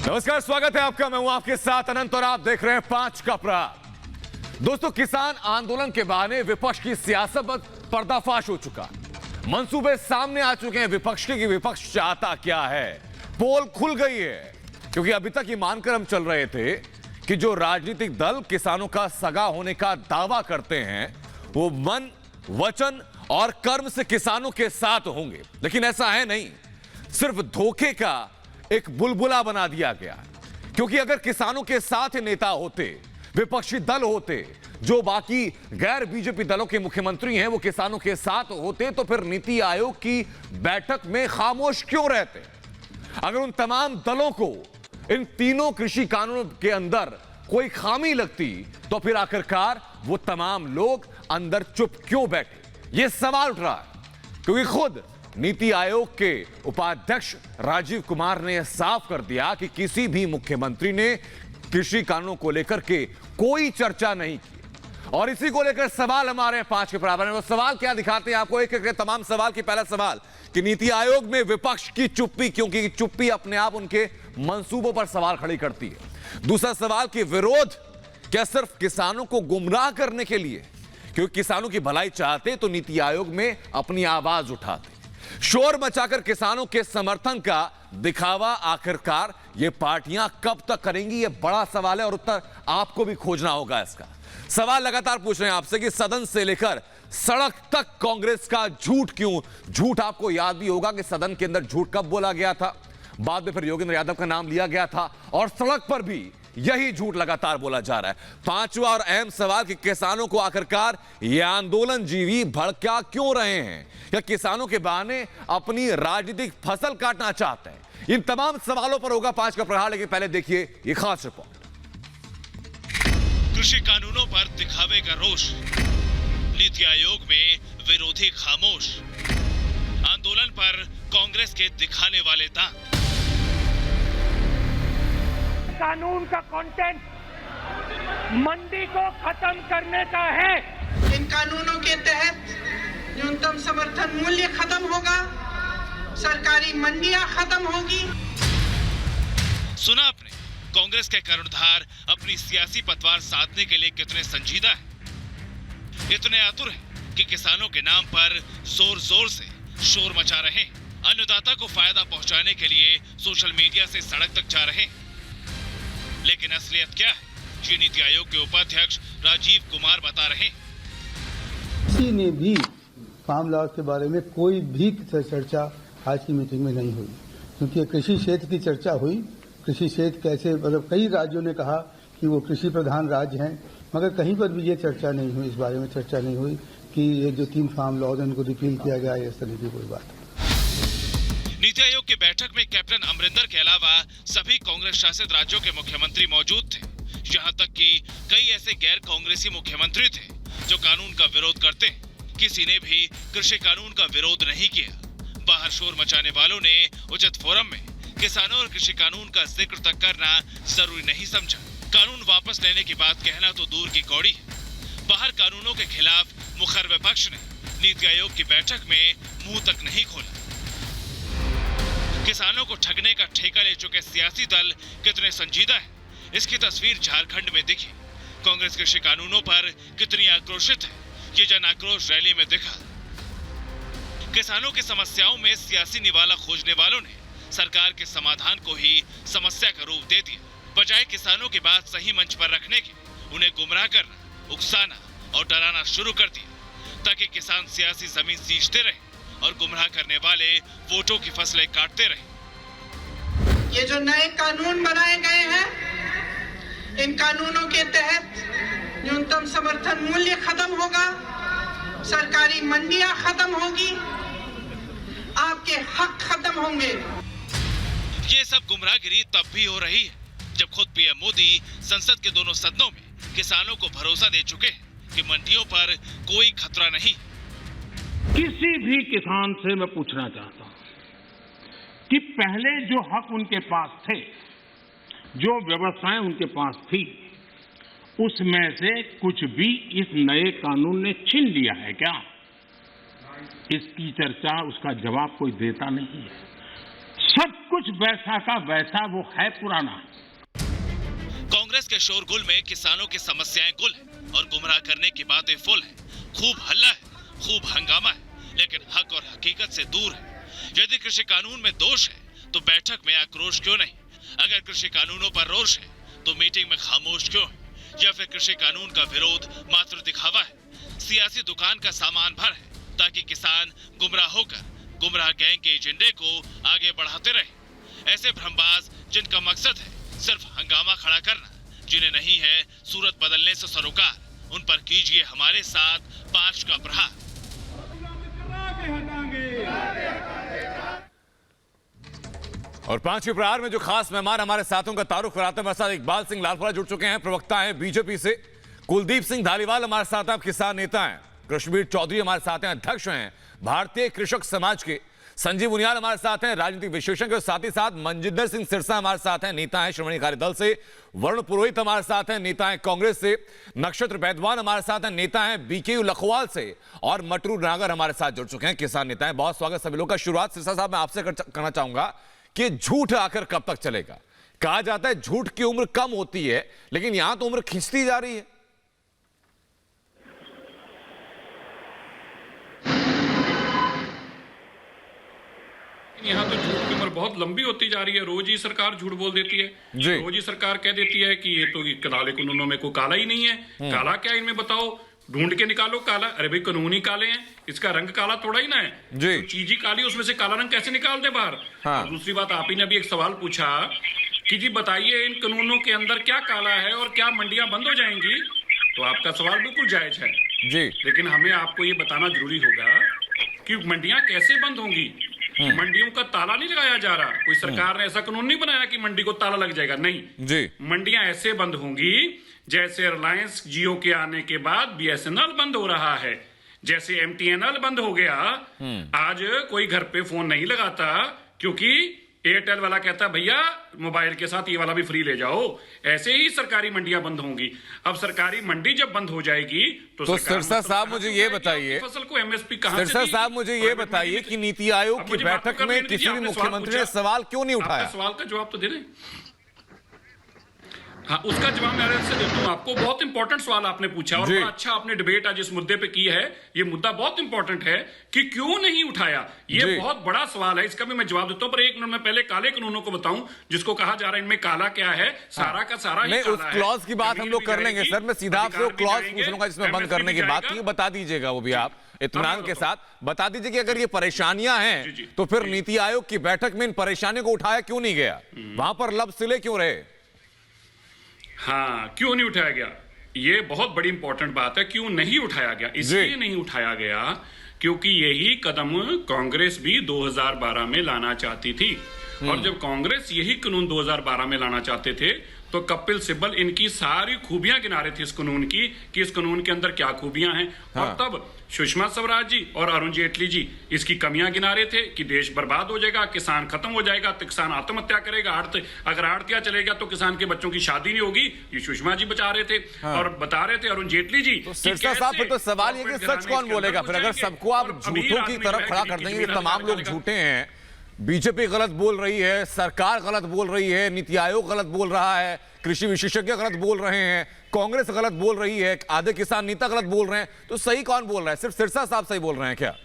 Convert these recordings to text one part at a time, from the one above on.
नमस्कार, स्वागत है आपका। मैं हूं आपके साथ अनंत और आप देख रहे हैं 5 का प्रहार। दोस्तों, किसान आंदोलन के बहाने विपक्ष की सियासत पर पर्दाफाश हो चुका। मंसूबे सामने आ चुके हैं विपक्ष के कि विपक्ष चाहता क्या है। पोल खुल गई है, क्योंकि अभी तक ये मानकर हम चल रहे थे कि जो राजनीतिक दल किसानों का सगा होने का दावा करते हैं वो मन, वचन और कर्म से किसानों के साथ होंगे, लेकिन ऐसा है नहीं। सिर्फ धोखे का एक बुलबुला बना दिया गया। क्योंकि अगर किसानों के साथ नेता होते, विपक्षी दल होते, जो बाकी गैर बीजेपी दलों के मुख्यमंत्री हैं वो किसानों के साथ होते, तो फिर नीति आयोग की बैठक में खामोश क्यों रहते? अगर उन तमाम दलों को इन तीनों कृषि कानूनों के अंदर कोई खामी लगती, तो फिर आखिरकार वो तमाम लोग अंदर चुप क्यों बैठे? ये सवाल उठ रहा है, क्योंकि खुद नीति आयोग के उपाध्यक्ष राजीव कुमार ने यह साफ कर दिया कि किसी भी मुख्यमंत्री ने कृषि कानूनों को लेकर के कोई चर्चा नहीं की। और इसी को लेकर सवाल हमारे 5 के बराबर में। वो सवाल क्या दिखाते हैं आपको, एक तमाम सवाल की। पहला सवाल कि नीति आयोग में विपक्ष की चुप्पी, क्योंकि चुप्पी अपने आप उनके मंसूबों पर सवाल खड़ी करती है। दूसरा सवाल कि विरोध क्या सिर्फ किसानों को गुमराह करने के लिए? क्योंकि किसानों की भलाई चाहते तो नीति आयोग में अपनी आवाज उठाते। शोर मचाकर किसानों के समर्थन का दिखावा आखिरकार ये पार्टियां कब तक करेंगी? ये बड़ा सवाल है और उत्तर आपको भी खोजना होगा इसका। सवाल लगातार पूछ रहे हैं आपसे कि सदन से लेकर सड़क तक कांग्रेस का झूठ क्यों? झूठ आपको याद भी होगा कि सदन के अंदर झूठ कब बोला गया था, बाद में फिर योगेंद्र यादव का नाम लिया गया था, और सड़क पर भी यही झूठ लगातार बोला जा रहा है। पांचवा और अहम सवाल कि किसानों को आखिरकार ये आंदोलन जीवी भड़का क्यों रहे हैं, या किसानों के बहाने अपनी राजनीतिक फसल काटना चाहते हैं? इन तमाम सवालों पर होगा 5 का प्रहार, लेकिन पहले देखिए ये खास रिपोर्ट। कृषि कानूनों पर दिखावे का रोष, नीति आयोग में विरोधी खामोश, आंदोलन पर कांग्रेस के दिखाने वाले दांत। कानून का कंटेंट मंडी को खत्म करने का है। इन कानूनों के तहत न्यूनतम समर्थन मूल्य खत्म होगा, सरकारी मंडियां खत्म होगी। सुना आपने, कांग्रेस के कर्णधार अपनी सियासी पतवार साधने के लिए कितने संजीदा हैं, इतने आतुर हैं कि किसानों के नाम पर जोर जोर से शोर मचा रहे हैं, अन्नदाता को फायदा पहुंचाने के लिए सोशल मीडिया से सड़क तक जा रहे हैं। लेकिन असलियत क्या है, ये नीति आयोग के उपाध्यक्ष राजीव कुमार बता रहे हैं। किसी ने भी फार्म लॉ के बारे में कोई भी चर्चा आज की मीटिंग में नहीं हुई, क्योंकि कृषि क्षेत्र की चर्चा हुई। कृषि क्षेत्र कैसे, मतलब कई राज्यों ने कहा कि वो कृषि प्रधान राज्य हैं, मगर कहीं पर भी ये चर्चा नहीं हुई, इस बारे में चर्चा नहीं हुई कि ये जो 3 फार्म लॉज हैं उनको रिपील किया गया, इस तरह की कोई बात। नीति आयोग की बैठक में कैप्टन अमरिंदर के अलावा सभी कांग्रेस शासित राज्यों के मुख्यमंत्री मौजूद थे। यहाँ तक कि कई ऐसे गैर कांग्रेसी मुख्यमंत्री थे जो कानून का विरोध करते हैं। किसी ने भी कृषि कानून का विरोध नहीं किया। बाहर शोर मचाने वालों ने उचित फोरम में किसानों और कृषि कानून का जिक्र तक करना जरूरी नहीं समझा। कानून वापस लेने की बात कहना तो दूर की कौड़ी है। बाहर कानूनों के खिलाफ मुखर विपक्ष ने नीति आयोग की बैठक में मुंह तक नहीं खोला। किसानों को ठगने का ठेका ले चुके सियासी दल कितने संजीदा हैं, इसकी तस्वीर झारखंड में दिखी। कांग्रेस कृषि कानूनों पर कितनी आक्रोशित है, ये जन आक्रोश रैली में दिखा। किसानों की समस्याओं में सियासी निवाला खोजने वालों ने सरकार के समाधान को ही समस्या का रूप दे दिया। बजाय किसानों की बात सही मंच पर रखने के, उन्हें गुमराह करना, उकसाना और डराना शुरू कर दिया, ताकि किसान सियासी जमीन सींचते रहे और गुमराह करने वाले वोटों की फसलें काटते रहे। ये जो नए कानून बनाए गए हैं, इन कानूनों के तहत न्यूनतम समर्थन मूल्य खत्म होगा, सरकारी मंडियां खत्म होगी, आपके हक खत्म होंगे। ये सब गुमराहगिरी तब भी हो रही है जब खुद पीएम मोदी संसद के दोनों सदनों में किसानों को भरोसा दे चुके हैं कि मंडियों पर कोई खतरा नहीं। किसी भी किसान से मैं पूछना चाहता हूं कि पहले जो हक उनके पास थे, जो व्यवस्थाएं उनके पास थी, उसमें से कुछ भी इस नए कानून ने छीन लिया है क्या? इसकी चर्चा, उसका जवाब कोई देता नहीं है। सब कुछ वैसा का वैसा वो है पुराना। कांग्रेस के शोरगुल में किसानों की समस्याएं गुल है और गुमराह करने की बातें फुल है। खूब हल्ला है, खूब हंगामा है, लेकिन हक और हकीकत से दूर है। यदि कृषि कानून में दोष है तो बैठक में आक्रोश क्यों नहीं? अगर कृषि कानूनों पर रोष है तो मीटिंग में खामोश क्यों है? या फिर कृषि कानून का विरोध मात्र दिखावा है, सियासी दुकान का सामान भर है, ताकि किसान गुमराह होकर गुमराह गैंग के एजेंडे को आगे बढ़ाते रहे। ऐसे भ्रमबाज जिनका मकसद है सिर्फ हंगामा खड़ा करना, जिन्हें नहीं है सूरत बदलने से सरोकार, उन पर कीजिए हमारे साथ 5 का प्रहार। और 5 प्रहार में जो खास मेहमान हमारे साथों का तारुफ कराते हैं, हमारे साथ इकबाल सिंह लालपुरा जुड़ चुके हैं, प्रवक्ता हैं बीजेपी से। कुलदीप सिंह धालीवाल हमारे साथ हैं, किसान नेता हैं। कश्मीर चौधरी हमारे साथ हैं, अध्यक्ष हैं भारतीय कृषक समाज के। संजीव उनियाल हमारे साथ हैं, राजनीतिक विशेषज्ञ और साथ ही साथ मनजिंदर सिंह सिरसा हमारे साथ हैं, नेता हैं श्रोमणी अकाली दल से। वरुण पुरोहित हमारे साथ हैं, नेता हैं कांग्रेस से। नक्षत्र बैदवान हमारे साथ हैं, नेता हैं बीकेयू लखवाल से। और मटरू नागर हमारे साथ जुड़ चुके हैं, किसान नेता हैं। बहुत स्वागत सभी लोग का। शुरुआत सिरसा साहब मैं आपसे करना चाहूंगा कि झूठ आखिर कब तक चलेगा? कहा जाता है झूठ की उम्र कम होती है, लेकिन यहां तो उम्र खिंचती जा रही है। यहाँ तो झूठ की उम्र बहुत लंबी होती जा रही है। रोज ही सरकार झूठ बोल देती है। रोज ही सरकार कह देती है कि ये तो काले कानूनों में कोई काला ही नहीं है। काला क्या इनमें बताओ, ढूंढ के निकालो काला। अरे भाई कानून ही काले हैं, इसका रंग काला थोड़ा ही ना है जी। तो चीज ही काली, उसमें से काला रंग कैसे निकाल दे बाहर? हाँ। और दूसरी बात, आप ही ने अभी एक सवाल पूछा कि जी बताइए इन कानूनों के अंदर क्या काला है और क्या मंडियां बंद हो जाएंगी। तो आपका सवाल बिल्कुल जायज है जी, लेकिन हमें आपको ये बताना जरूरी होगा कि मंडियां कैसे बंद होंगी। मंडियों का ताला नहीं लगाया जा रहा। कोई सरकार ने ऐसा कानून नहीं बनाया कि मंडी को ताला लग जाएगा, नहीं जी। मंडियां ऐसे बंद होंगी जैसे रिलायंस जियो के आने के बाद बीएसएनएल बंद हो रहा है, जैसे एमटीएनएल बंद हो गया। आज कोई घर पे फोन नहीं लगाता क्योंकि एयरटेल वाला कहता भैया मोबाइल के साथ ये वाला भी फ्री ले जाओ। ऐसे ही सरकारी मंडियां बंद होंगी। अब सरकारी मंडी जब बंद हो जाएगी तो सिरसा साहब मुझे ये बताइए, फसल को एमएसपी कहां से? सिरसा साहब मुझे ये बताइए कि नीति आयोग की बैठक में किसी भी मुख्यमंत्री ने सवाल क्यों नहीं उठाया? सवाल का जवाब तो दे दें। हाँ, उसका जवाब मैं से देता हूँ आपको। बहुत इंपॉर्टेंट सवाल आपने पूछा और बड़ा अच्छा आपने डिबेट आज इस मुद्दे पे की है। ये मुद्दा बहुत इंपॉर्टेंट है कि क्यों नहीं उठाया। ये बहुत बड़ा सवाल है, इसका भी मैं जवाब देता हूँ। पर एक मिनट में पहले काले कानूनों को बताऊं, जिसको कहा जा रहा है इनमें काला क्या है। सारा का सारा ही काला है। क्लॉज की बात हम लोग कर लेंगे सर। मैं सीधा आपसे क्लॉज पूछ लूंगा जिसमें बंद करने की बात की, बता दीजिएगा वो भी आप इत्मीनान के साथ बता दीजिए कि अगर ये परेशानियां हैं तो फिर नीति आयोग की बैठक में इन परेशानियों को उठाया क्यों नहीं गया? वहां पर लब सिले क्यों रहे? हाँ, क्यों नहीं उठाया गया? ये बहुत बड़ी इंपॉर्टेंट बात है। क्यों नहीं उठाया गया? इसलिए नहीं उठाया गया क्योंकि यही कदम कांग्रेस भी 2012 में लाना चाहती थी। और जब कांग्रेस यही कानून 2012 में लाना चाहते थे तो कपिल सिब्बल इनकी सारी खूबियां गिना रहे थे इस कानून की, कि इस कानून के अंदर क्या खूबियां हैं। और तब सुषमा स्वराज जी और अरुण जेटली जी इसकी कमियां गिना रहे थे कि देश बर्बाद हो जाएगा, किसान खत्म हो जाएगा, तो किसान आत्महत्या करेगा, अगर आड़तियां चलेगा तो किसान के बच्चों की शादी नहीं होगी। ये सुषमा जी बचा रहे थे और बता रहे थे अरुण जेटली जी। तो सिरसा साहब फिर तो सवाल ये कि सच कौन बोलेगा? फिर अगर सबको आप झूठों की तरफ खड़ा कर देंगे, तमाम लोग झूठे हैं, बीजेपी गलत बोल रही है, सरकार गलत बोल रही है, नीति आयोग गलत बोल रहा है, कृषि विशेषज्ञ गलत बोल रहे हैं, कांग्रेस गलत बोल रही है, आधे किसान नेता गलत बोल रहे हैं, तो सही कौन बोल रहा है? सिर्फ सिरसा साहब सही बोल रहे हैं क्या?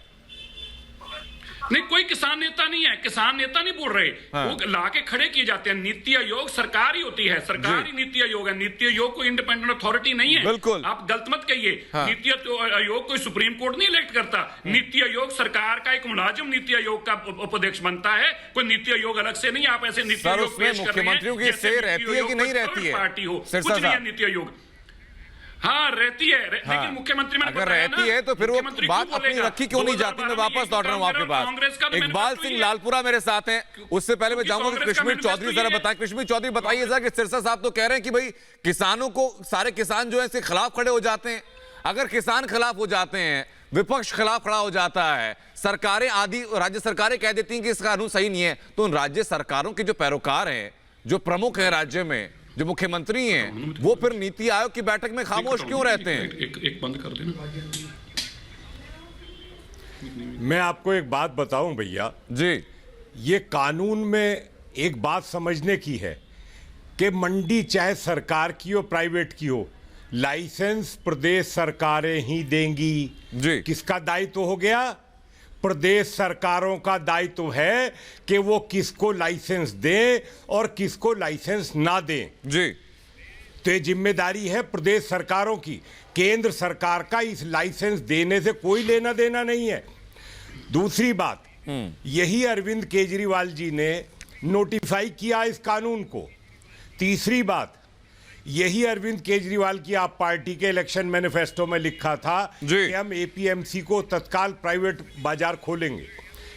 नहीं, कोई किसान नेता नहीं है। किसान नेता नहीं बोल रहे। वो लाके खड़े किए जाते हैं। नीति आयोग सरकार ही होती है, सरकारी नीति आयोग है। नीति आयोग कोई इंडिपेंडेंट अथॉरिटी नहीं है। बिल्कुल, आप गलत मत कहिए। नीति आयोग कोई सुप्रीम कोर्ट नहीं इलेक्ट करता। नीति आयोग सरकार का एक मुलाजिम नीति आयोग का उपाध्यक्ष बनता है। कोई नीति आयोग अलग से नहीं। आप ऐसे नीति आयोग पेश कर रहे हैं मुख्यमंत्रियों की से रहती है कि नहीं रहती है? पार्टी हो, कुछ नहीं है नीति आयोग। हाँ, रहती है, लेकिन मुख्यमंत्री में अगर रहती है तो फिर वो बात अपनी रखी क्यों नहीं जाती? मैं वापस लौट रहा हूँ आपके पास। इकबाल सिंह लालपुरा मेरे साथ हैं। उससे पहले मैं जाऊंगा कि कश्मीर चौधरी जरा बताएं। कश्मीर चौधरी बताइए जरा कि सिरसा साहब तो कह रहे हैं कि भाई किसानों को, सारे किसान जो है इसके खिलाफ खड़े हो जाते हैं। अगर किसान खिलाफ हो जाते हैं, विपक्ष खिलाफ खड़ा हो जाता है, सरकारें आदि राज्य सरकारें कह देती हैं कि इसका कानून सही नहीं है, तो उन राज्य सरकारों के जो पैरोकार हैं, जो प्रमुख हैं राज्य में, जो मुख्यमंत्री हैं, वो फिर नीति आयोग की बैठक में खामोश क्यों रहते हैं? एक बंद कर देना। मैं आपको एक बात बताऊं भैया जी, ये कानून में एक बात समझने की है कि मंडी चाहे सरकार की हो प्राइवेट की हो, लाइसेंस प्रदेश सरकारें ही देंगी। जी। किसका दायित्व हो गया? प्रदेश सरकारों का दायित्व है कि वो किसको लाइसेंस दें और किसको लाइसेंस ना दें। जी। तो ये जिम्मेदारी है प्रदेश सरकारों की। केंद्र सरकार का इस लाइसेंस देने से कोई लेना देना नहीं है। दूसरी बात, यही अरविंद केजरीवाल जी ने नोटिफाई किया इस कानून को। तीसरी बात, यही अरविंद केजरीवाल की आप पार्टी के इलेक्शन मैनिफेस्टो में लिखा था कि हम एपीएमसी को तत्काल प्राइवेट बाजार खोलेंगे।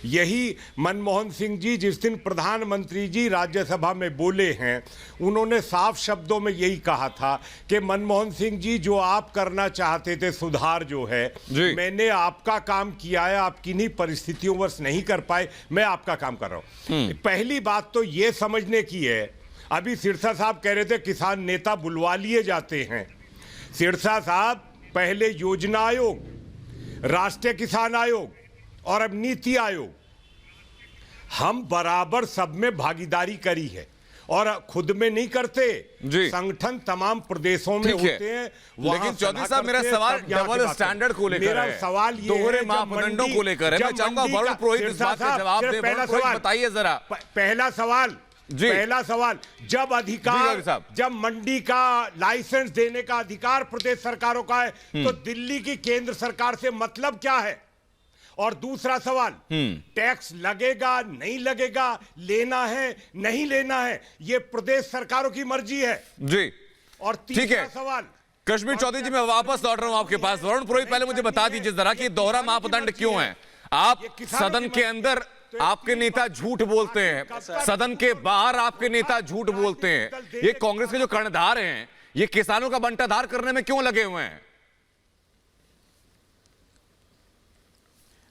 यही मनमोहन सिंह जी जिस दिन प्रधानमंत्री जी राज्यसभा में बोले हैं, उन्होंने साफ शब्दों में यही कहा था कि मनमोहन सिंह जी, जो आप करना चाहते थे सुधार जो है, मैंने आपका काम किया है, आप किन्हीं परिस्थितियों वर्ष नहीं कर पाए, मैं आपका काम कर रहा हूं। पहली बात तो यह समझने की है, अभी सिरसा साहब कह रहे थे किसान नेता बुलवा लिए जाते हैं। सिरसा साहब, पहले योजना आयोग, राष्ट्रीय किसान आयोग और अब नीति आयोग, हम बराबर सब में भागीदारी करी है और खुद में नहीं करते। संगठन तमाम प्रदेशों में होते हैं। लेकिन चौधरी साहब, मेरा सवाल डबल स्टैंडर्ड को लेकर है, सवाल ये दोहरे मापदंडों को लेकर है। मैं चाहूंगा वरुण पुरोहित इस बात का जवाब दे। वरुण पुरोहित बताइए जरा। पहला सवाल, जब मंडी का लाइसेंस देने का अधिकार प्रदेश सरकारों का है, तो दिल्ली की केंद्र सरकार से मतलब क्या है? और दूसरा सवाल, टैक्स लगेगा नहीं लगेगा, लेना है नहीं लेना है, यह प्रदेश सरकारों की मर्जी है। जी। और तीसरा सवाल, कश्मीर चौधरी जी, मैं वापस लौट रहा हूं आपके पास। वरुण पुरोहित, पहले मुझे बता दीजिए जरा कि दोहरा मापदंड क्यों है? आप सदन के अंदर आपके नेता झूठ बोलते हैं, सदन के बाहर आपके नेता झूठ बोलते हैं। ये कांग्रेस के जो कर्णधार हैं, ये किसानों का बंटाधार करने में क्यों लगे हुए हैं?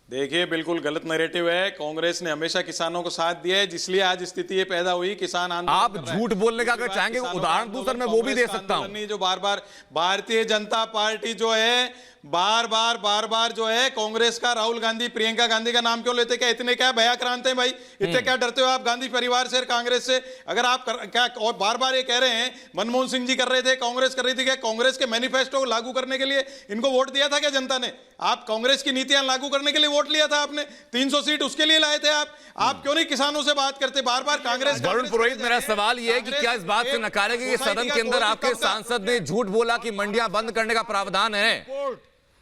देखिए, बिल्कुल गलत नैरेटिव है। कांग्रेस ने हमेशा किसानों को साथ दिया है, जिसलिए आज स्थिति ये पैदा हुई। किसान आंदोलन आप झूठ बोलने का अगर चाहेंगे उदाहरण दूं सर, मैं वो भी दे सकता हूं। जो बार बार भारतीय जनता पार्टी जो है बार बार जो है कांग्रेस का, राहुल गांधी, प्रियंका गांधी का नाम क्यों लेते? क्या इतने क्या भयाक्रांत हैं भाई? इतने क्या डरते हो आप गांधी परिवार से, कांग्रेस से? अगर आप क्या और बार ये कह रहे हैं मनमोहन सिंह जी कर रहे थे, कांग्रेस कर रही थी, क्या कांग्रेस के मैनिफेस्टो को लागू करने के लिए इनको वोट दिया था क्या जनता ने? आप कांग्रेस की नीतियां लागू करने के लिए वोट लिया था आपने, 300 सीट उसके लिए लाए थे आप क्यों नहीं किसानों से बात करते? बार कांग्रेस। वरुण पुरोहित, मेरा सवाल यह है कि क्या इस बात से नकारेंगे कि सदन के अंदर आपके सांसद ने झूठ बोला कि मंडियां बंद करने का प्रावधान है?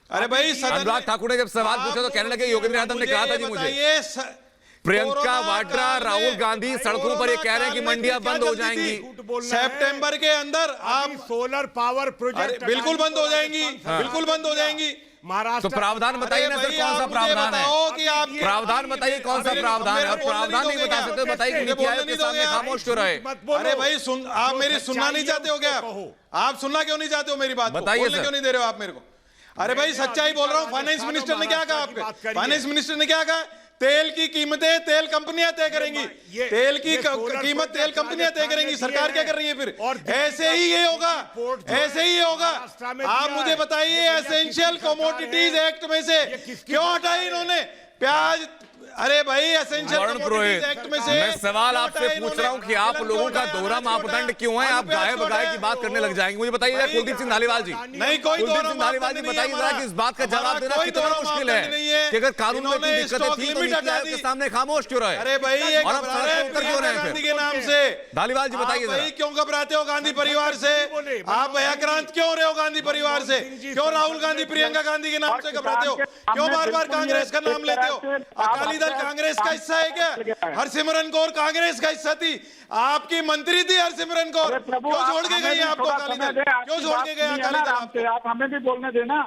अरे भाई, अनुराग ठाकुर ने जब सवाल पूछा तो कहने लगे योगेंद्र यादव ने कहा था जी मुझे। प्रियंका वाड्रा, राहुल गांधी सड़कों पर ये कह रहे हैं कि मंडियां बंद हो जाएंगी सितंबर के अंदर। आप सोलर पावर प्रोजेक्ट बिल्कुल बंद हो जाएंगी, बिल्कुल बंद हो जाएंगी। महाराष्ट्र तो प्रावधान बताइए ना सर, कौन सा प्रावधान है? प्रावधान बताइए कौन सा प्रावधान है? और प्रावधान नहीं बता सकते, बताइए कि नीति आयोग के सामने खामोश क्यों रहे? अरे भाई, आप मेरी सुनना नहीं चाहते हो क्या? आप सुनना क्यों नहीं चाहते हो मेरी बात? बताइए, क्यों नहीं दे रहे हो आप मेरे को? अरे भाई, सच्चाई बोल रहा हूं। फाइनेंस मिनिस्टर ने क्या कहा आपके? फाइनेंस मिनिस्टर ने क्या कहा? तेल की कीमतें तेल कंपनियां तय करेंगी, तेल की कीमत तेल कंपनियां तय करेंगी। सरकार क्या कर रही है फिर? ऐसे ही ये होगा, ऐसे ही होगा। आप मुझे बताइए, एसेंशियल कमोडिटीज एक्ट में से क्यों हटाई इन्होंने? प्याज। अरे भाई, एसेंशियल कमोडिटीज एक्ट में से मैं सवाल आपसे पूछ रहा हूं कि आप लोगों का दोहरा मापदंड क्यों है? आप गाय बगाए की बात करने लग जाएंगे। मुझे बताइए कुलदीप सिंह धालीवाल जी, नहीं कोई कुलदीप सिंह धालीवाल जी बताइए जरा कि इस बात का जवाब देना कितना मुश्किल है कि अगर कानून में इतनी दिक्कतें थी तो नीति आयोग के सामने खामोश क्यों रहे? अरे भाई, और अब सड़कों पर क्यों रहे गांधी के नाम से? धालीवाल जी बताइए भाई, क्यों घबराते हो गांधी परिवार से? आप भयाक्रांत क्यों रहे हो गांधी परिवार से? क्यों राहुल गांधी, प्रियंका गांधी के नाम से घबराते हो? क्यों बार कांग्रेस का नाम लेते हो? अकाली दल कांग्रेस का हिस्सा है क्या? हरसिमरन कौर कांग्रेस का हिस्सा थी, आपकी मंत्री थी हरसिमरन कौर। क्यों छोड़ के गई आपको अकाली दल? क्यों छोड़ के गए अकाली दल? आप हमें भी बोलने देना।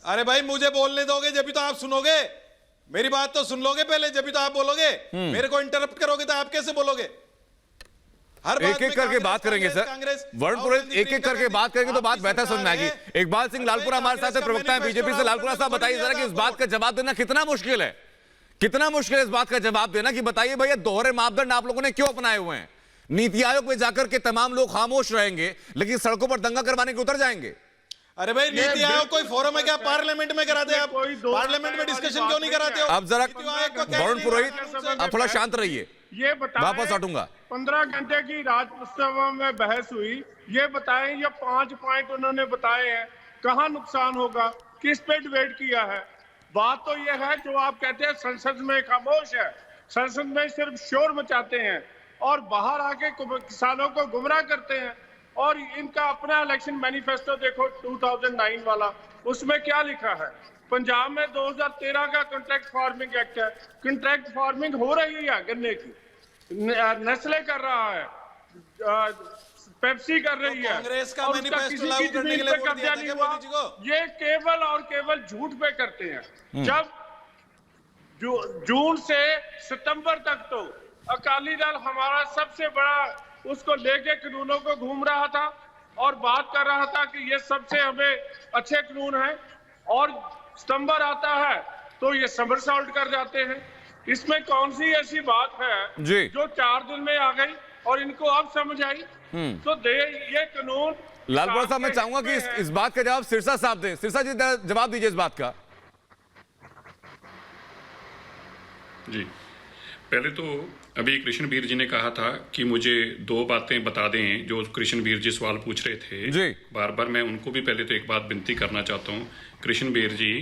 अरे भाई, मुझे बोलने दोगे जब भी तो आप सुनोगे। मेरी बात तो सुन लोगे पहले, जब भी तो आप बोलोगे। मेरे को इंटरप्ट करोगे तो आप कैसे बोलोगे? हर एक एक करके बात करेंगे सर। वरुण पुरोहित, एक एक करके बात करेंगे तो बात बेहतर समझ में आएगी। इकबाल सिंह लालपुरा हमारे साथ है, प्रवक्ता है बीजेपी से। लालपुरा साहब बताइए जरा कि इस बात का जवाब देना कितना मुश्किल है, कितना मुश्किल है इस बात का जवाब देना कि बताइए भैया दोहरे मापदंड आप लोगों ने क्यों अपनाए हुए हैं? नीति आयोग में जाकर के तमाम लोग खामोश रहेंगे लेकिन सड़कों पर दंगा करवाने के उतर जाएंगे। अरे भाई नीति आयोग कोई फोरम है क्या? पार्लियामेंट में कराते आप? पार्लियामेंट में डिस्कशन क्यों नहीं कराते हो? अब जरा नीति आयोग को क्या वरुण नहीं पुरोहित कराते? अब थोड़ा शांत रहिए, ये बताएं, वापस हटूंगा। 15 घंटे की राज्यसभा में बहस हुई, ये बताएं, ये 5 पॉइंट उन्होंने बताए हैं, कहाँ नुकसान होगा, किस पे डिबेट किया है? बात तो ये है जो आप कहते हैं संसद में खामोश है, संसद में सिर्फ शोर मचाते हैं और बाहर आके किसानों को गुमराह करते हैं। और इनका अपना इलेक्शन मैनिफेस्टो देखो 2009 वाला, उसमें क्या लिखा है? पंजाब में 2013 का कॉन्ट्रैक्ट फार्मिंग एक्ट है, कॉन्ट्रैक्ट फार्मिंग हो रही है गन्ने की, नेस्ले कर रहा है, पेप्सी कर रही है, कांग्रेस का और उसका मैनिफेस्टो किसी लागू की करने के जमीन लिए पे वोट दिया कब्जा था नहीं क्या हुआ। मोदी जी को? ये केवल और केवल झूठ पे करते हैं। जब जून से सितंबर तक तो अकाली दल हमारा सबसे बड़ा उसको लेके कानूनों को घूम रहा था और बात कर रहा था कि ये सबसे हमें अच्छे कानून हैं, और सितंबर आता है तो ये समरसॉल्ट कर जाते हैं। इसमें कौन सी ऐसी बात है जी जो 4 दिन में आ गई और इनको अब समझ आई? तो ये कानून लालपुरा साहब, मैं चाहूंगा कि इस बात का जवाब सिरसा साहब दें। सिरसा जी जवाब दीजिए इस बात का। जी, पहले तो अभी कृष्णवीर जी ने कहा था कि मुझे 2 बातें बता दें, जो कृष्णवीर जी सवाल पूछ रहे थे जी। बार बार मैं उनको भी पहले तो एक बात विनती करना चाहता हूँ। कृष्णवीर जी,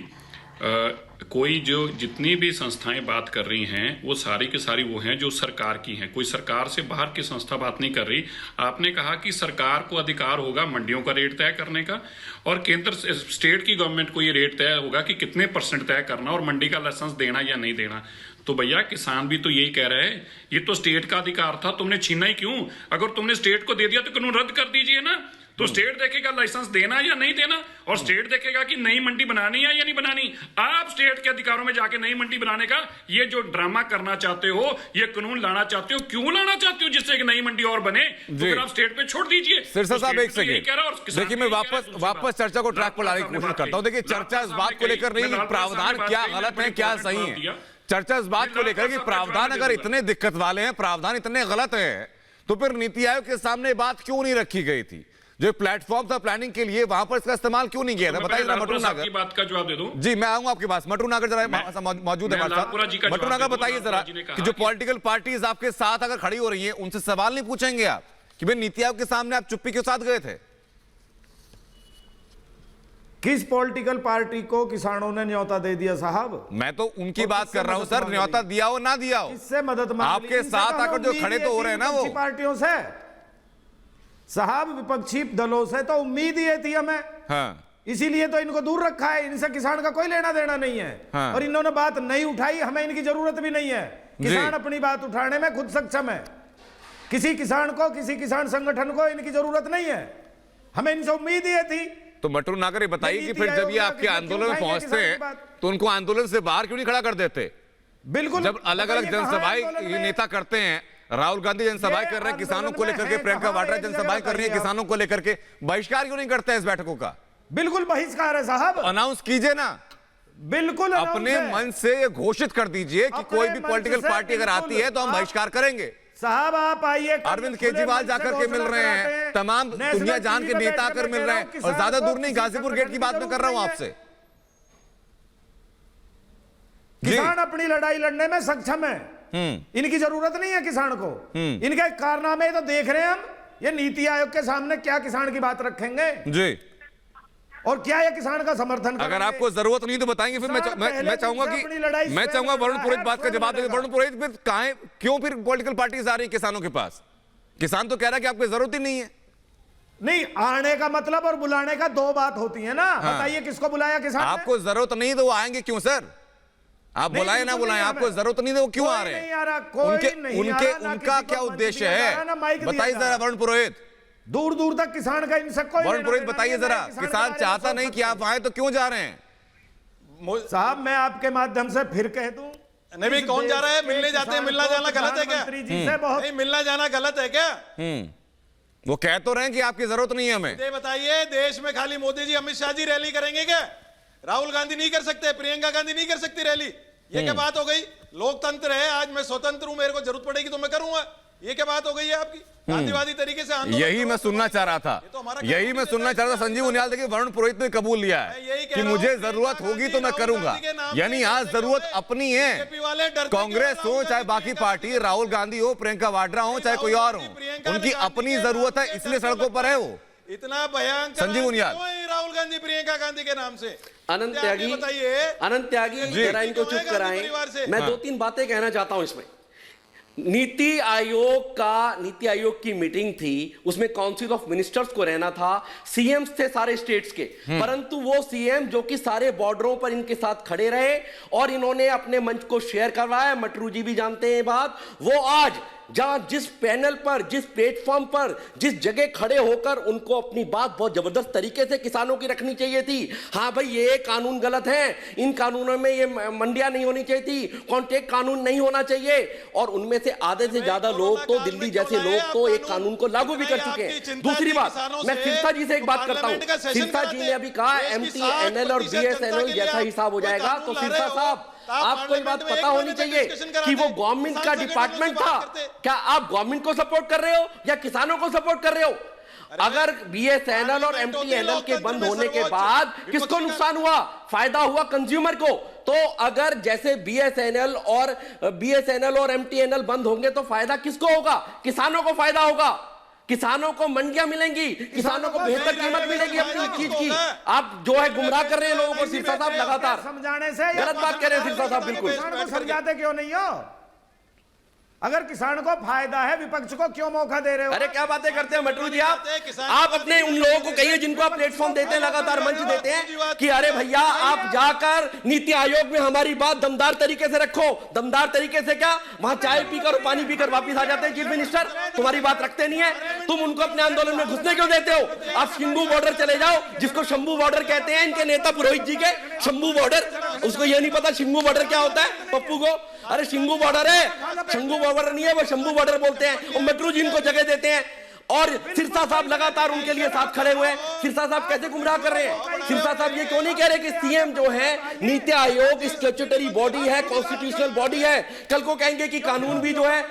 कोई जो जितनी भी संस्थाएं बात कर रही हैं वो सारी की सारी वो हैं जो सरकार की हैं, कोई सरकार से बाहर की संस्था बात नहीं कर रही। आपने कहा कि सरकार को अधिकार होगा मंडियों का रेट तय करने का, और केंद्र स्टेट की गवर्नमेंट को ये रेट तय होगा कि कितने % तय करना और मंडी का लाइसेंस देना या नहीं देना। तो भैया किसान भी तो यही कह रहे हैं, ये तो स्टेट का अधिकार था, तुमने छीना ही क्यों? अगर तुमने स्टेट को दे दिया तो कानून रद्द कर दीजिए ना। तो स्टेट देखेगा लाइसेंस देना या नहीं देना, और स्टेट देखेगा कि नई मंडी बनानी है या नहीं बनानी। आप स्टेट के अधिकारों में जाके नई मंडी बनाने का ये जो ड्रामा करना चाहते हो, ये कानून लाना चाहते हो, क्यों लाना चाहते हो? जिससे कि नई मंडी और बने, तो फिर आप स्टेट पे छोड़ दीजिए। सिरसा साहब एक सेकंड देखिए, मैं वापस वापस चर्चा को ट्रैक पर लाने की कोशिश करता हूं। देखिए, चर्चा इस बात को लेकर नहीं कि प्रावधान क्या गलत है क्या सही है, चर्चा इस बात को लेकर कि प्रावधान अगर इतने दिक्कत वाले हैं, प्रावधान इतने गलत हैं, तो फिर नीति आयोग के सामने बात क्यों नहीं रखी गई थी? जो प्लेटफॉर्म था प्लानिंग के लिए, वहां पर इसका इस्तेमाल क्यों नहीं किया था? बताइए जरा मटरू नागर की बात का जवाब दे दूं। जी, मैं आऊंगा आपके पास। मटरू नागर जरा मौजूद है हमारे साथ। मटरू नागर बताइए जरा कि जो पॉलिटिकल पार्टीज आपके साथ अगर खड़ी हो रही हैं, उनसे सवाल नहीं पूछेंगे आप कि भाई नीति आयोग के सामने आप चुप्पी के साथ गए थे? किस पॉलिटिकल पार्टी को किसानों ने न्योता दे दिया साहब? मैं तो उनकी बात कर रहा हूं सर, न्योता दिया हो ना दिया हो, इससे मदद मांग आपके साथ आकर जो खड़े तो हो रहे हैं ना वो पार्टियों से साहब, विपक्षी दलों से तो उम्मीद ही थी हमें। हाँ। इसीलिए तो इनको दूर रखा है, इनसे किसान का कोई लेना देना नहीं है। हाँ। और इन्होंने बात नहीं उठाई, हमें इनकी जरूरत भी नहीं है। किसान अपनी बात उठाने में खुद सक्षम है। किसी किसान को, किसी किसान संगठन को इनकी जरूरत नहीं है, हमें इनसे उम्मीद ही थी। तो मटरू नागर बताइए कि फिर जब ये आपके आंदोलन में पहुंचते हैं तो उनको आंदोलन से बाहर क्यों नहीं खड़ा कर देते? बिल्कुल, जब अलग अलग जनसभाएं ये नेता करते हैं, राहुल गांधी जनसभाएं कर रहे हैं किसानों को लेकर के, प्रियंका वाड्रा जनसभाएं कर रही है किसानों को लेकर के, बहिष्कार क्यों नहीं करते हैं इस बैठकों का? बिल्कुल बहिष्कार है साहब, अनाउंस कीजिए ना। बिल्कुल अपने मन से ये घोषित कर दीजिए कि कोई भी पॉलिटिकल पार्टी अगर आती है तो हम बहिष्कार करेंगे। साहब आप आइए, अरविंद केजरीवाल जाकर के मिल रहे हैं, तमाम दुनिया जान के नेता आकर मिल रहे हैं, और ज्यादा दूर नहीं, गाजीपुर गेट की बात मैं कर रहा हूं आपसे। किसान अपनी लड़ाई लड़ने में सक्षम है, इनकी जरूरत नहीं है किसान को। इनके कारनामे तो देख रहे हैं हम, ये नीति आयोग के सामने क्या किसान की बात रखेंगे जी, और क्या ये किसान का समर्थन करेंगे? अगर आपको जरूरत नहीं तो बताएंगे। फिर मैं चाहूंगा वरुण पुरोहित बात का जवाब देंगे। वरुण पुरोहित, फिर क्यों फिर पॉलिटिकल पार्टीज आ रही है किसानों के पास? किसान तो कह रहा है कि आपको जरूरत ही नहीं है। नहीं, आने का मतलब और बुलाने का 2 बात होती है ना। हाँ। बताइए किसको बुलाया किसान? आपको जरूरत नहीं तो वो आएंगे क्यों सर? आप बुलाए ना बुलाए, आपको जरूरत नहीं तो वो क्यों आ रहे हैं? उनका क्या उद्देश्य है बताइए जरा वरुण पुरोहित। दूर दूर तक किसान का इनसे कोई वरुण पुरोहित बताइए जरा, किसान चाहता नहीं कि आप आए तो क्यों जा रहे हैं? साहब मैं आपके माध्यम से फिर कह दूं, नहीं भाई, कौन जा रहा है? मिलने जाते हैं, मिलना जाना गलत है क्या? नहीं, मिलना जाना गलत है क्या? वो कह तो रहे हैं कि आपकी जरूरत नहीं है हमें। ये बताइए, देश में खाली मोदी जी अमित शाह जी रैली करेंगे क्या? राहुल गांधी नहीं कर सकते, प्रियंका गांधी नहीं कर सकती रैली? ये क्या बात हो गई? लोकतंत्र है, आज मैं स्वतंत्र हूं, मेरे को जरूरत पड़ेगी तो मैं करूंगा। ये क्या बात हो गई है आपकी? गांधीवादी तरीके से आंदोलन यही मैं सुनना चाह रहा था, यही मैं सुनना चाह रहा था। संजीव उनियाल, देखिए वरुण पुरोहित ने कबूल लिया है कि मुझे जरूरत होगी तो मैं करूंगा, यानी आज जरूरत अपनी है। कांग्रेस हो चाहे बाकी पार्टी, राहुल गांधी हो, प्रियंका वाड्रा हो, चाहे कोई और हो, उनकी अपनी जरूरत है, इसलिए सड़कों पर है वो। इतना भयंकर संजीव उनियाल, राहुल गांधी प्रियंका गांधी के नाम से अनंत त्यागी, बताइए। अनंत त्यागी, जरा इनको चुप कराएं। मैं 2-3 बातें कहना चाहता हूं इसमें। नीति आयोग की मीटिंग थी, उसमें काउंसिल ऑफ मिनिस्टर्स को रहना था, सीएम थे सारे स्टेट्स के, परंतु वो सीएम जो कि सारे बॉर्डरों पर इनके साथ खड़े रहे और इन्होंने अपने मंच को शेयर करवाया, मटरू जी भी जानते हैं बात, वो आज जहां जिस पैनल पर, जिस प्लेटफॉर्म पर, जिस जगह खड़े होकर उनको अपनी बात बहुत जबरदस्त तरीके से किसानों की रखनी चाहिए थी। हाँ भाई, ये कानून गलत है, इन कानूनों में ये मंडियां नहीं होनी चाहिए थी, कॉन्ट्रैक्ट कानून नहीं होना चाहिए, और उनमें से आधे से ज्यादा लोग तो, दिल्ली जैसे लोग तो एक कानून को लागू भी कर चुके हैं। दूसरी बात, मैं सिरसा जी से एक बात करता हूं। सिरसा जी ने अभी कहा MTNL और BSNL जैसा हिसाब हो जाएगा, तो सिरसा साहब आपको ये बात पता होनी चाहिए कि वो गवर्नमेंट का डिपार्टमेंट था। क्या आप गवर्नमेंट को सपोर्ट कर रहे हो या किसानों को सपोर्ट कर रहे हो? अगर BSNL और MTNL के बंद होने के बाद किसको नुकसान हुआ? फायदा हुआ कंज्यूमर को। तो अगर जैसे BSNL और MTNL बंद होंगे तो फायदा किसको होगा? किसानों को फायदा होगा, किसानों को मंडियां मिलेंगी, किसानों को बेहतर कीमत मिलेगी अपनी चीज की। आप जो है गुमराह कर रहे हैं लोगों को सिरसा साहब, लगातार समझाने से गलत बात कह रहे हैं सिरसा साहब। बिल्कुल समझाते क्यों नहीं हो? अगर किसान को फायदा है, विपक्ष को क्यों मौका दे रहे हो? अरे क्या बातें करते हैं मटरू जी आप अपने उन लोगों को कहिए जिनको आप प्लेटफॉर्म देते हैं, लगातार मंच देते हैं, कि अरे भैया आप जाकर नीति आयोग में हमारी बात दमदार तरीके से रखो। दमदार तरीके से क्या, वहां चाय पीकर और पानी पीकर वापिस आ जाते हैं चीफ मिनिस्टर, तुम्हारी बात रखते नहीं है। तुम उनको अपने आंदोलन में घुसने क्यों देते हो? आप शंभू बॉर्डर चले जाओ, जिसको शंभू बॉर्डर कहते हैं इनके नेता पुरोहित जी के, शंभू बॉर्डर, उसको ये नहीं पता शंभू बॉर्डर क्या होता है पप्पू को। अरे शंभू बॉर्डर है, शंभू बॉर्डर नहीं है, वो शंभू बॉर्डर बोलते हैं, और मटरू जी इनको जगह देते हैं, और सिरसा साहब लगातार उनके लिए साथ खड़े हुए हैं। सिरसा साहब कैसे गुमराह कर रहे हैं? सिरसा साहब ये क्यों नहीं कह रहे कि सीएम जो है, नीति आयोग स्टैट्यूटरी बॉडी है, कॉन्स्टिट्यूशनल बॉडी है, कल को कहेंगे कि कानून भी जो है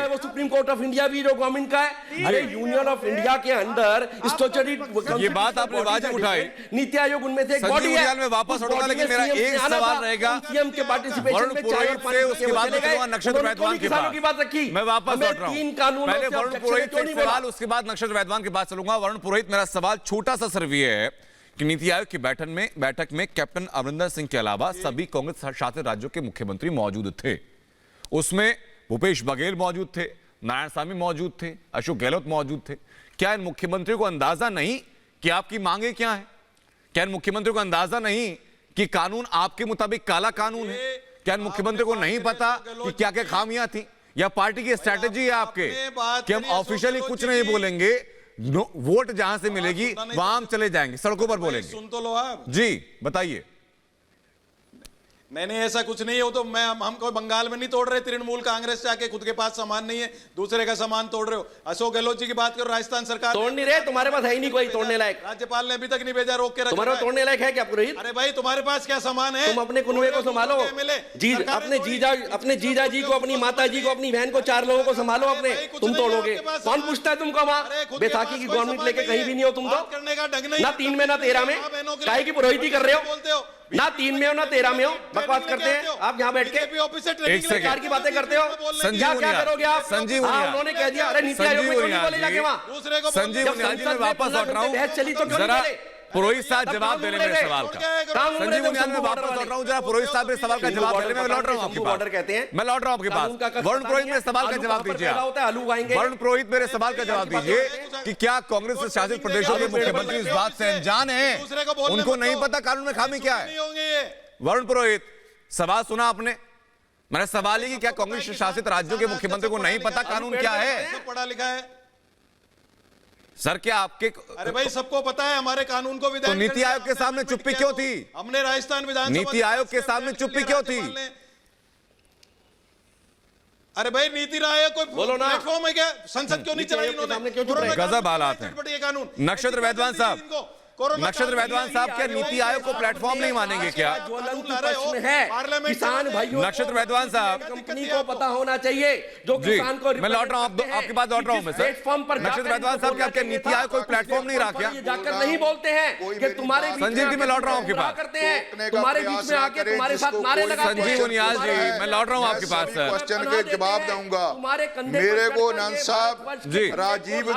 वो सुप्रीम कोर्ट ऑफ इंडिया भी जो गवर्नमेंट का है। अरे यूनियन ऑफ इंडिया के अंदर स्टैट्यूटरी, ये बात आपने वाजिब उठाई, नीति आयोग उनमें से एक बॉडी है। मैं वापस उठूंगा, लेकिन मेरा एक सवाल रहेगा सीएम के पार्टिसिपेशन में चाय और पानी, उसके बाद नक्षत्र वैद्वान की बात रखी। मैं वापस लौट रहा हूं। 3 कानूनों पहले वरुण पुरोहित से सवाल, उसके बाद नक्षत्र वैद्वान बात चलूंगा। वरुण पुरोहित, मेरा सवाल छोटा सा सिर्फ ये है कि नीति आयोग की बैठक में कैप्टन अमरिंदर सिंह के अलावा सभी कांग्रेस शासित राज्यों के मुख्यमंत्री मौजूद थे। उसमें भूपेश बघेल मौजूद थे, नारायणसामी मौजूद थे, अशोक गहलोत मौजूद थे। क्या इन मुख्यमंत्रियों को अंदाजा नहीं कि आपकी मांगे क्या है? क्या इन मुख्यमंत्रियों को अंदाजा नहीं कि कानून आपके मुताबिक काला कानून है? क्या इन मुख्यमंत्रियों को नहीं पता कि क्या क्या खामियां थी? या पार्टी की स्ट्रैटेजी है आपके कि हम ऑफिशियली कुछ नहीं बोलेंगे, वोट जहां से मिलेगी वहां हम चले जाएंगे, सड़कों पर बोलेंगे? सुन तो लो आप जी, बताइए। मैंने ऐसा कुछ नहीं है, वो तो हम कोई बंगाल में नहीं तोड़ रहे, तृणमूल कांग्रेस से आके खुद के पास सामान नहीं है, दूसरे का सामान तोड़ रहे हो। अशोक गहलोत जी की बात करो, राजस्थान सरकार तोड़ नहीं रहे, तुम्हारे पास है ही नहीं कोई तोड़ने लायक। राज्यपाल ने अभी तक नहीं भेजा, रोक के रखा। तुम्हारा तोड़ने लायक है क्या पुरोहित? अरे भाई तुम्हारे पास क्या सामान है? तुम अपने कुनबे को संभालो, अपने जीजा जी को, अपनी माता जी को, अपनी बहन को, 4 लोगों को संभालो अपने। तुम तोड़ोगे, कौन पूछता है तुमको? वहां बैसाखी की गवर्नमेंट लेके कहीं भी नहीं हो तुम तो, ना 3 में ना 13 में, काहे की पुरोहित ही कर रहे हो? ना 3 में हो ना 13 में हो, बकवास करते हैं आप यहाँ बैठ के, सरकार की बातें करते हो। संजीव, क्या करोगे आप? संजीव, उन्होंने कह दिया, अरे नीति आयोग में क्यों नहीं बोले जाके वहाँ? संजीव उनियाल जी, मैं वापस लौट रहा हूँ, चली तो जरा पुरोहित साहब जवाब दे रहे मेरे सवाल का। संजीव उनियाल, मैं वापस लौट रहा हूँ, जरा पुरोहित साहब मेरे सवाल का जवाब दे रहे। मैं लौट रहा हूँ आपके पास, मैं लौट रहा हूँ आपके पास। वरुण पुरोहित मेरे सवाल का जवाब दीजिए आप। वरुण पुरोहित मेरे सवाल का जवाब दीजिए कि क्या कांग्रेस से शासित प्रदेशों के मुख्यमंत्री इस बात से अनजान है, उनको नहीं पता कानून में खामी क्या है? वरुण पुरोहित, सवाल सुना आपने? मेरा सवाल है कि क्या कांग्रेस शासित राज्यों के मुख्यमंत्री को नहीं पता कानून क्या है? पढ़ा लिखा है सर, क्या आपके? अरे भाई सबको पता है हमारे कानून को। तो नीति आयोग के सामने चुप्पी क्यों थी? हमने राजस्थान विधानसभा, नीति आयोग के सामने चुप्पी क्यों थी? अरे भाई नीति आयोग कोई प्लेटफॉर्म है क्या? संसद क्यों नहीं चलाई इन्होंने? गजब हालात हैं। ये कानून। नक्षत्र वैद्वान साहब, नक्षत्र वैद्वान साहब क्या नीति आयोग को प्लेटफॉर्म नहीं मानेंगे क्या? ज्वलंत प्रश्न है किसान भाइयों, नक्षत्र वैद्वान साहब, कंपनी को पता होना चाहिए जो किसान को मैं लौट रहा हूँ आपके पास लौट रहा हूँ मैं सर। प्लेटफॉर्म पर नक्षत्र वैद्वान साहब क्या आपके नीति आयोग कोई प्लेटफॉर्म नहीं रहा क्या? जाकर नहीं बोलते हैं कि तुम्हारे संजीव जी मैं लौट रहा हूँ आपके पास करते हैं, तुम्हारे बीच में आके तुम्हारे साथ नारे लगाते हैं। संजीव उनियाल जी मैं लौट रहा हूँ आपके पास सर। क्वेश्चन के जवाब दूंगा। मेरे को नंद साहब जी राजीव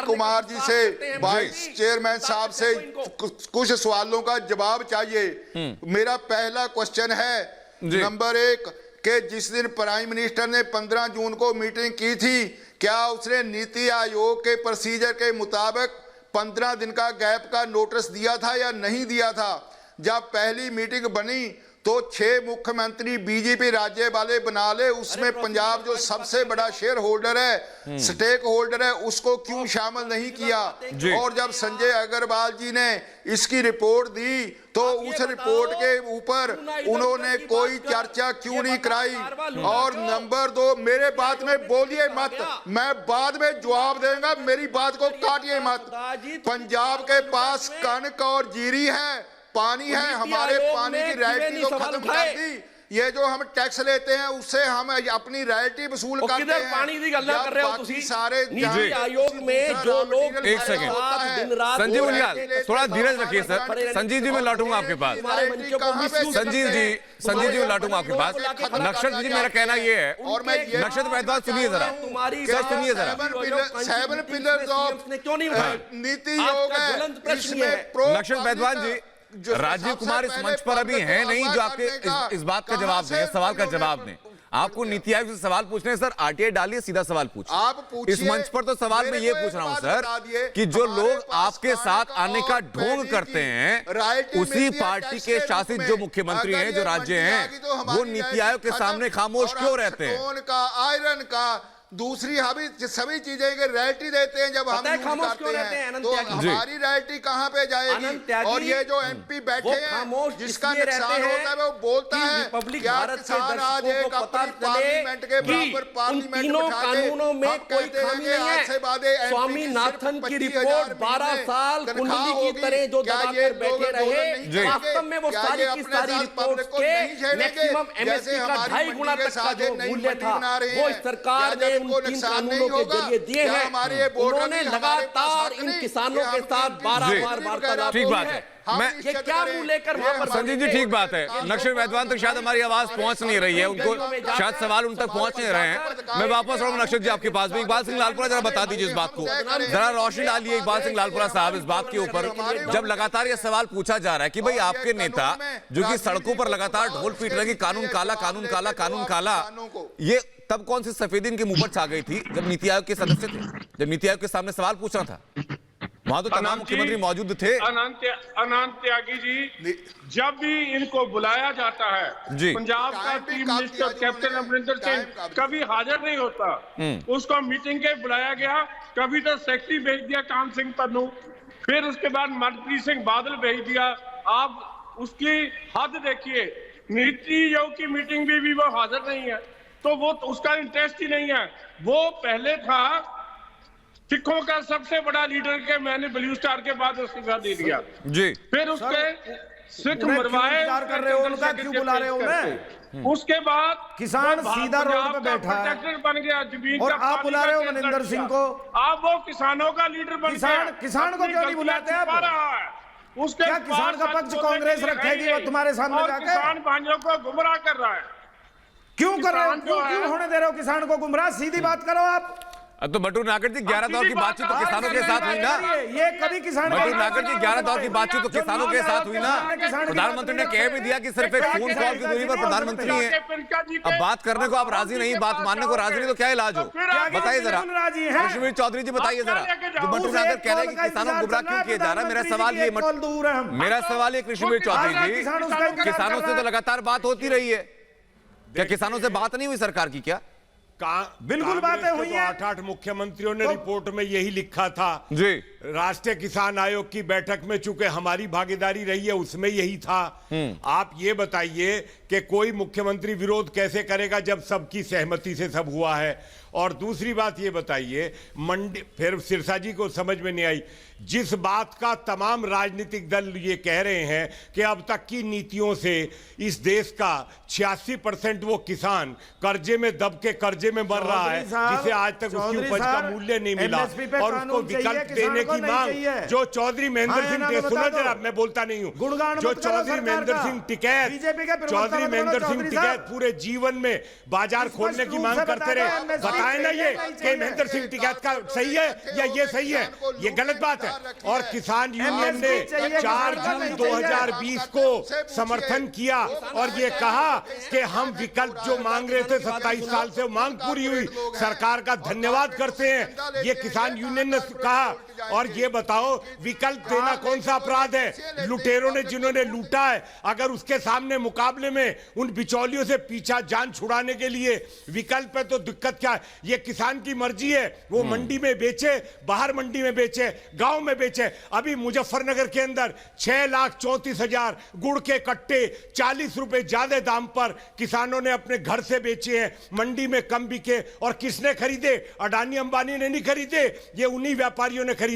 कुमार जी से वाइस चेयरमैन साहब से कुछ सवालों का जवाब चाहिए। मेरा पहला क्वेश्चन है नंबर 1 के जिस दिन प्राइम मिनिस्टर ने 15 जून को मीटिंग की थी, क्या उसने नीति आयोग के प्रोसीजर के मुताबिक 15 दिन का गैप का नोटिस दिया था या नहीं दिया था? जब पहली मीटिंग बनी तो 6 मुख्यमंत्री बीजेपी राज्य वाले बना ले, उसमें पंजाब जो सबसे बड़ा शेयर होल्डर है, स्टेक होल्डर है, उसको क्यों शामिल नहीं किया? और जब संजय अग्रवाल जी ने इसकी रिपोर्ट दी तो उस रिपोर्ट के ऊपर उन्होंने कोई चर्चा क्यों नहीं कराई? और नंबर 2, मेरे बात में बोलिए मत, मैं बाद में जवाब देगा, मेरी बात को काटिए मत। पंजाब के पास कनक और जीरी है, पानी है, हमारे पानी की रॉयल्टी को खत्म कर दी। ये जो हम टैक्स लेते हैं उससे हम अपनी रॉयल्टी वसूल करते हैं। पानी की गल्ला कर रहे हो तुसी? सारे नीति आयोग में जो लोग एक सेकंड संजीव उनियाल थोड़ा धीरज रखिए सर। संजीव जी मैं लौटूंगा आपके पास। संजीव जी मैं लौटूंगा आपके पास। नक्षत्र जी मेरा कहना ये है, और मैं नक्षत्र वैद्वान सुनिए जरा, सुनिए जरा। 7 पिलर्स ऑफ नीति योग है, इसमें नक्षत्र वैद्वान जी, राजीव कुमार इस मंच पर अभी है नहीं जो आपके इस बात का जवाब दें, सवाल का जवाब दें। आपको नीति आयोग से सवाल पूछने हैं सर, आरटीआई डालिए, सीधा सवाल पूछिए। आप पूछिए। इस मंच पर तो सवाल मैं ये पूछ रहा हूं सर कि जो लोग आपके साथ आने का ढोंग करते हैं, उसी पार्टी के शासित जो मुख्यमंत्री हैं, जो राज्य हैं, वो नीति आयोग के सामने खामोश क्यों रहते हैं? सोन का, आयरन का, दूसरी सभी चीजें के रॉयल्टी देते हैं जब हम यूज करते हैं, तो हमारी रॉयल्टी कहाँ पे जाएगी? और ये जो एमपी बैठे हैं जिसका नुकसान होता है वो बोलता है क्या किसान आज एक अपनी पार्लियामेंट के बराबर पार्लियामेंट कानूनों में कोई खामी नहीं है। स्वामीनाथन की रिपोर्ट 12 साल कुंडली की तरह जो दबाकर बैठे रहे, वास्तव में वो सारी की सारी रिपोर्ट के मैक्सिमम एमएसपी का 2.5 गुना तक का जो मूल्य था वो इस सरकार ने उन 3 कानूनों के जरिए दिए हैं। उन्होंने लगातार इन किसानों के साथ बार-बार वार्तालाप ठीक बात है। मैं ये क्या मुंह लेकर वहां पर संजीव जी ठीक बात है, नक्षत्र वैद्वान तक शायद हमारी आवाज पहुंच नहीं रही है, उनको शायद सवाल उन तक पहुंच नहीं रहे हैं। मैं वापस आऊंगा नक्षत्र जी आपके पास भी। इकबाल सिंह लालपुरा जरा बता दीजिए इस बात को, जरा रोशनी डालिए इकबाल सिंह लालपुरा साहब इस बात के ऊपर, जब लगातार यह सवाल पूछा जा रहा है कि भाई आपके नेता जो कि सड़कों पर लगातार ढोल पीट रहे कि कानून काला, कानून काला, कानून काला, ये तब कौन सी सफेदी इनके मुंह पर छा गई थी जब नीति आयोग के सदस्य थे, जब नीति आयोग के सामने सवाल पूछना था? वहां तो तमाम मुख्यमंत्री मौजूद थे। अनंत त्यागी जी, जब भी इनको बुलाया जाता है, पंजाब का chief minister captain Amarinder Singh कभी हाजिर नहीं होता। उसको मीटिंग के बुलाया गया, कभी तो सेक्रेटरी भेज दिया कान सिंह पन्नू, फिर उसके बाद मनप्रीत सिंह बादल भेज दिया। आप उसकी हद देखिए, नीति आयोग की मीटिंग में भी वो हाजिर नहीं है, तो वो उसका इंटरेस्ट ही नहीं है। वो पहले था सिखों का सबसे बड़ा लीडर के, मैंने ब्लू स्टार के बाद इस्तीफा दे दिया जी, फिर उसके सिख मरवाए कर रहे हो, उनका क्यों बुला रहे हो उन्हें? उसके बाद किसान सीधा रोड पे बैठा है बन गया जमीन और आप बुला रहे हो मनिंदर सिंह को। आप वो किसानों का लीडर बन गया, किसान को क्यों नहीं बुलाते आप? उसके क्या किसान का पक्ष कांग्रेस रखेगी वो तुम्हारे सामने जाके? किसान भाइयों को गुमराह कर रहा है। क्यों कर रहे हो? क्यों होने दे रहे हो किसान को गुमराह? सीधी बात करो आप। तो बटू नागर जी 11 दौर की बातचीत तो किसानों के साथ हुई ना? ये कभी किसान बटू नागर जी 11 दौर की बातचीत तो किसानों के साथ हुई ना? प्रधानमंत्री ने कह भी दिया कि सिर्फ एक फोन कॉल की दूरी पर प्रधानमंत्री हैं। अब बात करने को आप राजी नहीं, बात मानने को राजी नहीं, तो क्या इलाज हो? बताइए जरा कृष्णवीर चौधरी जी, बताइए जरा, जो बटू नागर कह रहे हैं कि किसानों को गुमराह क्यों किया जा रहा है? मेरा सवाल ये कृष्णवीर चौधरी जी, किसानों से तो लगातार बात होती रही है, क्या किसानों से बात नहीं हुई सरकार की? क्या बिल्कुल बातें हुई हैं। 8 मुख्यमंत्रियों ने रिपोर्ट में यही लिखा था जी, राष्ट्रीय किसान आयोग की बैठक में चूंकि हमारी भागीदारी रही है उसमें यही था। आप ये बताइए कि कोई मुख्यमंत्री विरोध कैसे करेगा जब सबकी सहमति से सब हुआ है। और दूसरी बात ये बताइए, मंडी, फिर सिरसा जी को समझ में नहीं आई, जिस बात का तमाम राजनीतिक दल ये कह रहे हैं कि अब तक की नीतियों से इस देश का 86% वो किसान कर्जे में दब के कर्जे में मर रहा है, जिसे आज तक उसकी उपज का मूल्य नहीं मिला, और उसको विकल्प देने की मांग जो चौधरी महेंद्र सिंह, सुनो जरा, मैं बोलता नहीं हूं, जो चौधरी महेंद्र सिंह टिकैत पूरे जीवन में बाजार खोलने की मांग करते रहे। बताए ना ये कि महेंद्र सिंह टिकैत का सही है या ये सही है? ये गलत बात है। और किसान यूनियन ने 4 जून 2020 को समर्थन किया और ये कहा कि हम विकल्प जो मांग रहे थे 27 साल से मांग पूरी हुई, सरकार का धन्यवाद करते हैं, ये किसान यूनियन ने कहा। और ये बताओ, विकल्प देना कौन सा अपराध है? लुटेरों ने जिन्होंने लूटा है, अगर उसके सामने मुकाबले में उन बिचौलियों से पीछा जान छुड़ाने के लिए विकल्प है तो दिक्कत क्या है? ये किसान की मर्जी है, वो मंडी में बेचे, बाहर मंडी में बेचे, गांव में बेचे। अभी मुजफ्फरनगर के अंदर 6,34,000 गुड़ के कट्टे 40 रुपए ज्यादा दाम पर किसानों ने अपने घर से बेचे हैं, मंडी में कम बिके। और किसने खरीदे? अडानी अंबानी ने नहीं खरीदे, ये उन्हीं व्यापारियों ने खरीदे।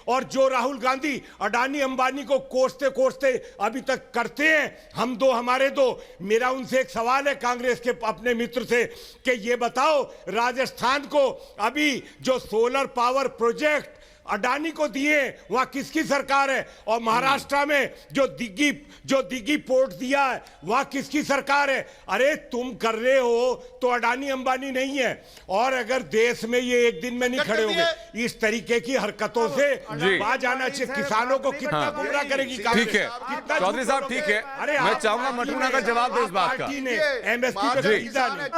और जो राहुल गांधी अडानी अंबानी को कोसते कोसते अभी तक करते हैं, हम दो हमारे दो, मेरा उनसे एक सवाल है कांग्रेस के अपने मित्र से कि ये बताओ, राजस्थान को अभी जो सोलर पावर प्रोजेक्ट अडानी को दिए वहां किसकी सरकार है? और महाराष्ट्र में जो दिग्गी पोर्ट दिया है वहां किसकी सरकार है? अरे तुम कर रहे हो तो अडानी अंबानी नहीं है। और अगर देश में ये एक दिन में नहीं खड़े होंगे, इस तरीके की हरकतों से बाज आना चाहिए। किसानों को कितना गुमराह करेगी? ठीक है चौधरी साहब, ठीक है, मैं चाहूंगा मटूना का जवाब दे इस बात का। एमएसपी पे खरीदा नहीं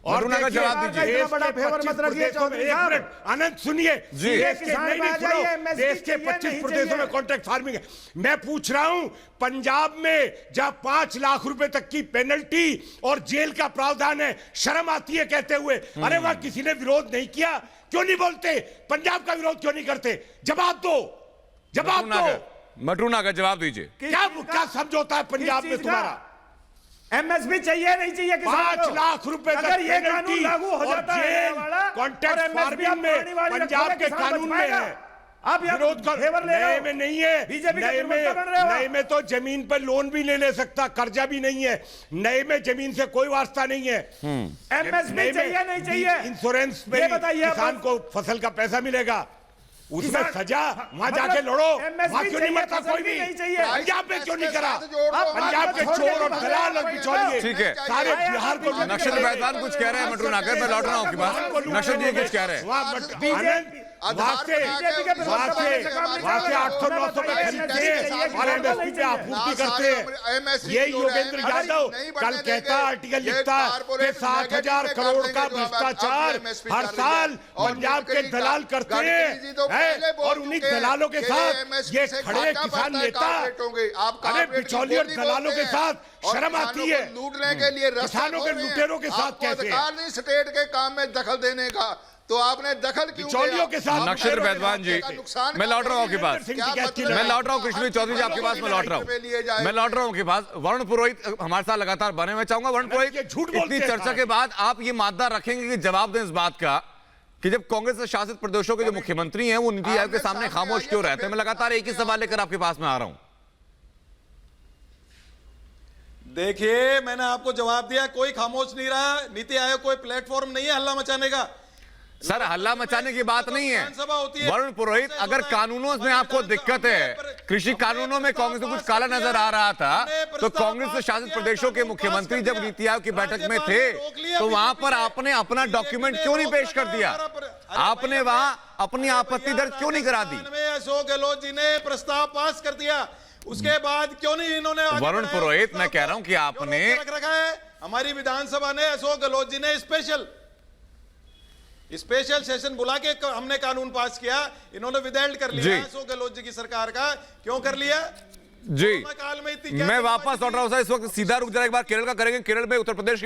और का जवाब दीजिए। बड़ा फेवर मत रखिए चौधरी साहब। आनंद सुनिए, देश के 25 प्रदेशों में कॉन्ट्रैक्ट फार्मिंग है। मैं पूछ रहा हूं, पंजाब में जहां 5 लाख रुपए तक की पेनल्टी और जेल का प्रावधान है, शर्म आती है कहते हुए? अरे वहां किसी ने विरोध नहीं किया, क्यों नहीं बोलते? पंजाब का विरोध क्यों नहीं करते? जवाब दो, जवाब दो। मटरूना का जवाब दीजिए। क्या समझौता है पंजाब में तुम्हारा? एमएसपी चाहिए नहीं चाहिए? 5 लाख रुपए अगर ये कानून लागू हो जाता है, कॉन्ट्रैक्ट फार्मिंग में पंजाब के कानून में है, आप विरोध कर, नए में नहीं है। बीजेपी नए में तो जमीन पर लोन भी ले सकता, कर्जा भी नहीं है। नए में जमीन से कोई वास्ता नहीं है। एमएसपी चाहिए नहीं चाहिए? इंश्योरेंस में किसान को फसल का पैसा मिलेगा, उसमें सजा, वहां जाके लड़ो। वहां क्यों नहीं मरता कोई भी? पंजाब में क्यों नहीं करा? पंजाब के चोर और दलाल और बिचौलिए ठीक है, सारे बिहार को। नक्सल बैठवान कुछ कह रहे हैं मटरू नागर, मैं लौट रहा हूं आपके पास। नक्सल जी कुछ कह रहे हैं। वहां से 800-900 पे खरीदते हैं और एमएसपी पे आपूर्ति करते हैं। ये योगेंद्र यादव कल कहता, आर्टिकल लिखता कि 7,000 करोड़ का भ्रष्टाचार हर साल पंजाब के दलाल करते हैं, और उन्हीं दलालों के साथ ये खड़े किसान नेता, अरे बिचौलिए और दलालों के साथ शर्म आती है? लूटने के लिए किसानों के लुटेरों के साथ कैसे? स्टेट के काम में दखल देने का, तो आपने दखल क्यों दिया? के साथ नक्सल बैठवान जी, मैं लौट रहा हूं आपके पास। मैं लौट रहा हूं कृष्ण चौधरी जी आपके पास। मैं लौट रहा हूं आपके पास। वरुण पुरोहित हमारे साथ लगातार बने। मैं चाहूंगा वरुण पुरोहित, इतनी चर्चा के बाद आप ये मादा रखेंगे कि जवाब दें इस बात का कि जब कांग्रेस शासित प्रदेशों के जो मुख्यमंत्री हैं वो नीति आयोग के सामने खामोश क्यों रहते हैं? मैं लगातार एक ही सवाल लेकर आपके पास में आ रहा हूं। देखिए, मैंने आपको जवाब दिया, कोई खामोश नहीं रहा। नीति आयोग कोई प्लेटफॉर्म नहीं है हल्ला मचाने का। सर, हल्ला मचाने की बात नहीं है वरुण पुरोहित। अगर कानूनों में आपको दिक्कत है, कृषि कानूनों में कांग्रेस को कुछ काला नजर आ रहा था, तो कांग्रेस शासित प्रदेशों के मुख्यमंत्री जब नीति आयोग की बैठक में थे तो वहां पर आपने अपना डॉक्यूमेंट क्यों नहीं पेश कर दिया? आपने वहां अपनी आपत्ति दर्ज क्यों नहीं करा दी? अशोक गहलोत जी ने प्रस्ताव पास कर दिया, उसके बाद क्यों नहीं इन्होंने? वरुण पुरोहित, मैं कह रहा हूं कि आपने रखा है, हमारी विधानसभा ने, अशोक गहलोत जी ने स्पेशल सेशन बुला के हमने कानून पास किया, इन्होंने विदहेल्ड कर लिया अशोक गहलोत जी की सरकार का। क्यों कर लिया जी? मैं वापस लौट रहा हूं सर, इस वक्त सीधा रुक जरा एक बार केरल का करेंगे। केरल में उत्तर प्रदेश